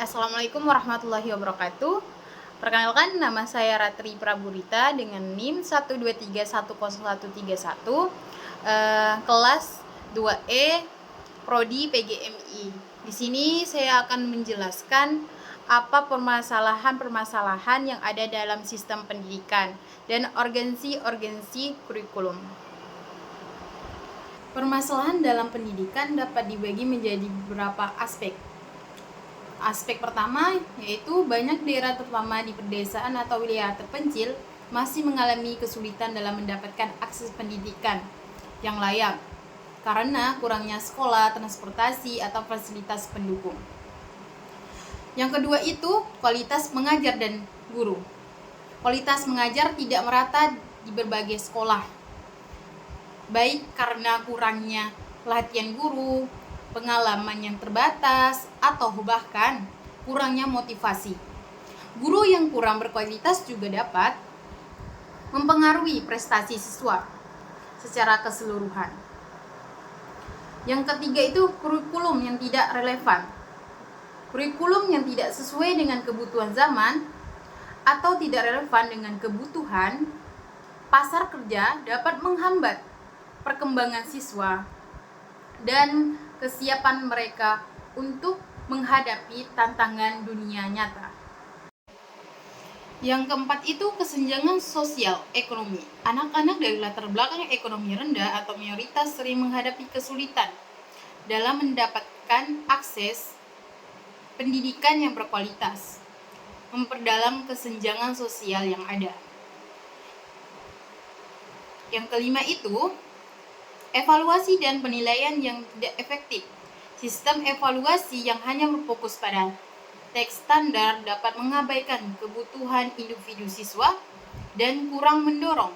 Assalamualaikum warahmatullahi wabarakatuh. Perkenalkan, nama saya Ratri Praburita dengan NIM 123101131, kelas 2E, Prodi PGMI. Di sini saya akan menjelaskan apa permasalahan-permasalahan yang ada dalam sistem pendidikan dan urgensi kurikulum. Permasalahan dalam pendidikan dapat dibagi menjadi beberapa aspek. Aspek pertama yaitu banyak daerah terutama di pedesaan atau wilayah terpencil masih mengalami kesulitan dalam mendapatkan akses pendidikan yang layak karena kurangnya sekolah, transportasi, atau fasilitas pendukung. Yang kedua itu kualitas mengajar dan guru. Kualitas mengajar tidak merata di berbagai sekolah, baik karena kurangnya pelatihan guru, pengalaman yang terbatas, atau bahkan kurangnya motivasi. Guru yang kurang berkualitas juga dapat mempengaruhi prestasi siswa secara keseluruhan. Yang ketiga itu kurikulum yang tidak relevan. Kurikulum yang tidak sesuai dengan kebutuhan zaman atau tidak relevan dengan kebutuhan pasar kerja dapat menghambat perkembangan siswa dan kesiapan mereka untuk menghadapi tantangan dunia nyata. Yang keempat itu kesenjangan sosial ekonomi. Anak-anak dari latar belakang ekonomi rendah atau minoritas sering menghadapi kesulitan dalam mendapatkan akses pendidikan yang berkualitas, memperdalam kesenjangan sosial yang ada. Yang kelima itu evaluasi dan penilaian yang tidak efektif. Sistem evaluasi yang hanya berfokus pada teks standar dapat mengabaikan kebutuhan individu siswa dan kurang mendorong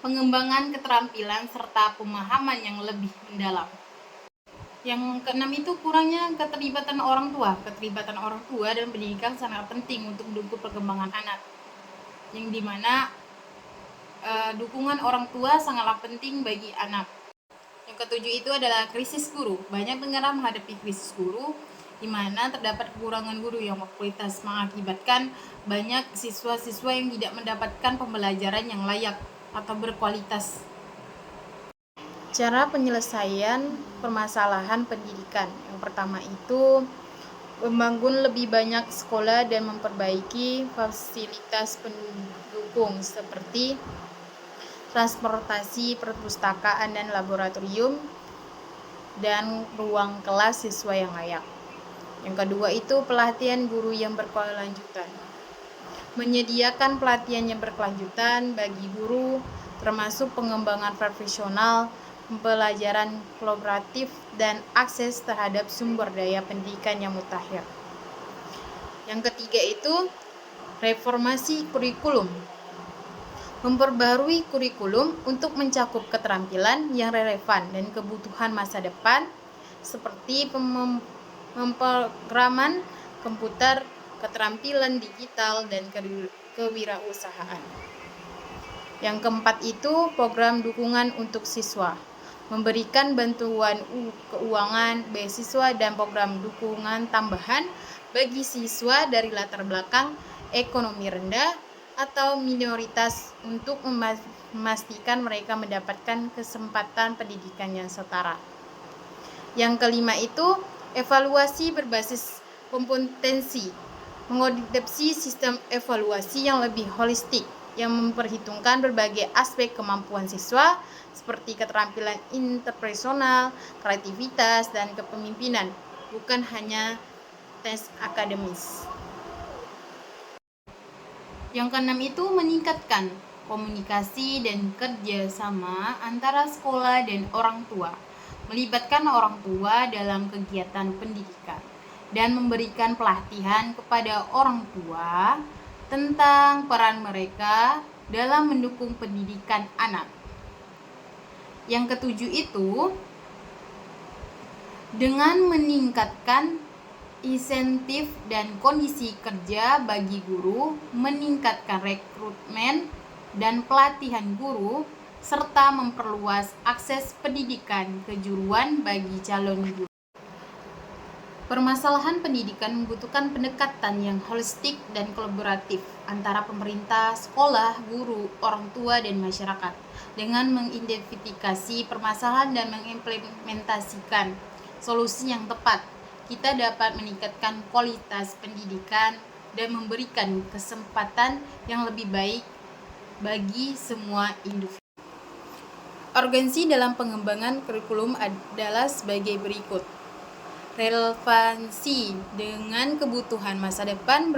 pengembangan keterampilan serta pemahaman yang lebih mendalam. Yang keenam itu kurangnya keterlibatan orang tua. Keterlibatan orang tua dalam pendidikan sangat penting untuk mendukung perkembangan anak, yang dimana dukungan orang tua sangatlah penting bagi anak. Yang ketujuh itu adalah krisis guru. Banyak negara menghadapi krisis guru, di mana terdapat kekurangan guru yang berkualitas mengakibatkan banyak siswa-siswa yang tidak mendapatkan pembelajaran yang layak atau berkualitas. Cara penyelesaian permasalahan pendidikan. Yang pertama itu membangun lebih banyak sekolah dan memperbaiki fasilitas pendukung seperti transportasi, perpustakaan, dan laboratorium, dan ruang kelas siswa yang layak. Yang kedua itu pelatihan guru yang berkelanjutan. Menyediakan pelatihan yang berkelanjutan bagi guru, termasuk pengembangan profesional, pembelajaran kolaboratif, dan akses terhadap sumber daya pendidikan yang mutakhir. Yang ketiga itu reformasi kurikulum. Memperbarui kurikulum untuk mencakup keterampilan yang relevan dan kebutuhan masa depan seperti pemrograman komputer, keterampilan digital, dan kewirausahaan. Yang keempat itu program dukungan untuk siswa. Memberikan bantuan keuangan, beasiswa, dan program dukungan tambahan bagi siswa dari latar belakang ekonomi rendah atau minoritas untuk memastikan mereka mendapatkan kesempatan pendidikan yang setara. Yang kelima itu evaluasi berbasis kompetensi. Mengadopsi sistem evaluasi yang lebih holistik yang memperhitungkan berbagai aspek kemampuan siswa seperti keterampilan interpersonal, kreativitas, dan kepemimpinan, bukan hanya tes akademis. Yang keenam itu meningkatkan komunikasi dan kerjasama antara sekolah dan orang tua, melibatkan orang tua dalam kegiatan pendidikan, dan memberikan pelatihan kepada orang tua tentang peran mereka dalam mendukung pendidikan anak. Yang ketujuh itu dengan meningkatkan insentif dan kondisi kerja bagi guru, meningkatkan rekrutmen dan pelatihan guru, serta memperluas akses pendidikan kejuruan bagi calon guru. Permasalahan pendidikan membutuhkan pendekatan yang holistik dan kolaboratif antara pemerintah, sekolah, guru, orang tua, dan masyarakat. Dengan mengidentifikasi permasalahan dan mengimplementasikan solusi yang tepat, kita dapat meningkatkan kualitas pendidikan dan memberikan kesempatan yang lebih baik bagi semua individu. Urgensi dalam pengembangan kurikulum adalah sebagai berikut. Relevansi dengan kebutuhan masa depan.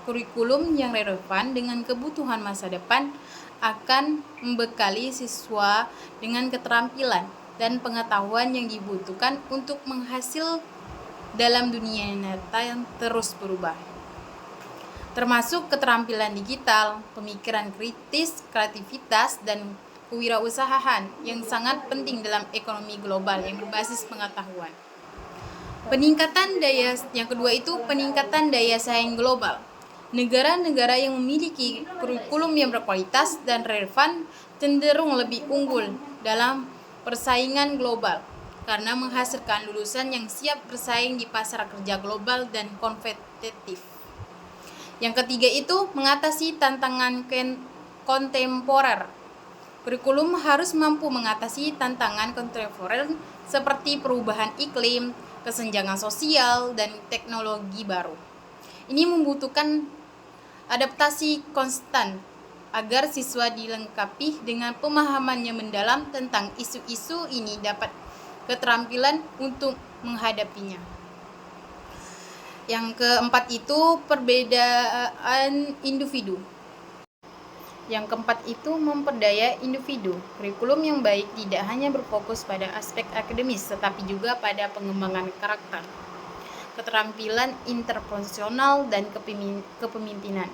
Kurikulum yang relevan dengan kebutuhan masa depan akan membekali siswa dengan keterampilan dan pengetahuan yang dibutuhkan untuk menghasil dalam dunia nyata yang terus berubah, termasuk keterampilan digital, pemikiran kritis, kreativitas, dan kewirausahaan yang sangat penting dalam ekonomi global yang berbasis pengetahuan. Yang kedua itu peningkatan daya saing global. Negara-negara yang memiliki kurikulum yang berkualitas dan relevan cenderung lebih unggul dalam persaingan global karena menghasilkan lulusan yang siap bersaing di pasar kerja global dan kompetitif. Yang ketiga itu mengatasi tantangan kontemporer. Kurikulum harus mampu mengatasi tantangan kontemporer seperti perubahan iklim, kesenjangan sosial, dan teknologi baru. Ini membutuhkan adaptasi konstan agar siswa dilengkapi dengan pemahaman yang mendalam tentang isu-isu ini dapat keterampilan untuk menghadapinya. Yang keempat itu perbedaan individu. Yang keempat itu memperdaya individu. Kurikulum yang baik tidak hanya berfokus pada aspek akademis, tetapi juga pada pengembangan karakter, keterampilan interpersonal, dan kepemimpinan.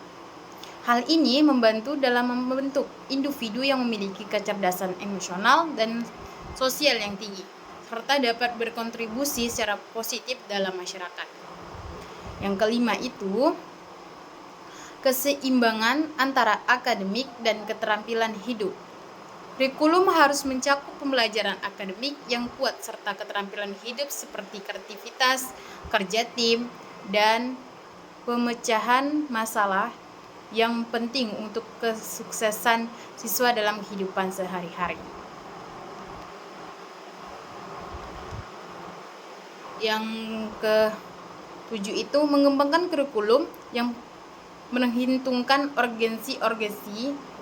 Hal ini membantu dalam membentuk individu yang memiliki kecerdasan emosional dan sosial yang tinggi, serta dapat berkontribusi secara positif dalam masyarakat. Yang kelima itu keseimbangan antara akademik dan keterampilan hidup. Kurikulum harus mencakup pembelajaran akademik yang kuat serta keterampilan hidup seperti kreativitas, kerja tim, dan pemecahan masalah yang penting untuk kesuksesan siswa dalam kehidupan sehari-hari. Yang ke-7 itu mengembangkan kurikulum yang menghitungkan urgensi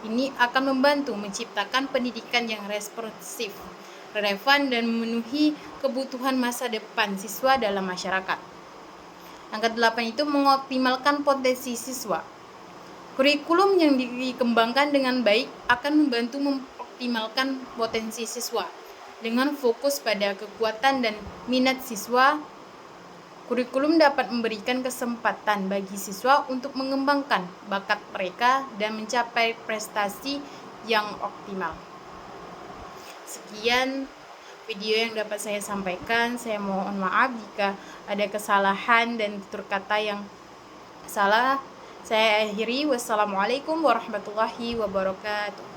ini akan membantu menciptakan pendidikan yang responsif, relevan, dan memenuhi kebutuhan masa depan siswa dalam masyarakat. Yang ke-8 itu mengoptimalkan potensi siswa. Kurikulum yang dikembangkan dengan baik akan membantu mengoptimalkan potensi siswa dengan fokus pada kekuatan dan minat siswa. Kurikulum dapat memberikan kesempatan bagi siswa untuk mengembangkan bakat mereka dan mencapai prestasi yang optimal. Sekian video yang dapat saya sampaikan. Saya mohon maaf jika ada kesalahan dan tutur kata yang salah. Saya akhiri. Wassalamualaikum warahmatullahi wabarakatuh.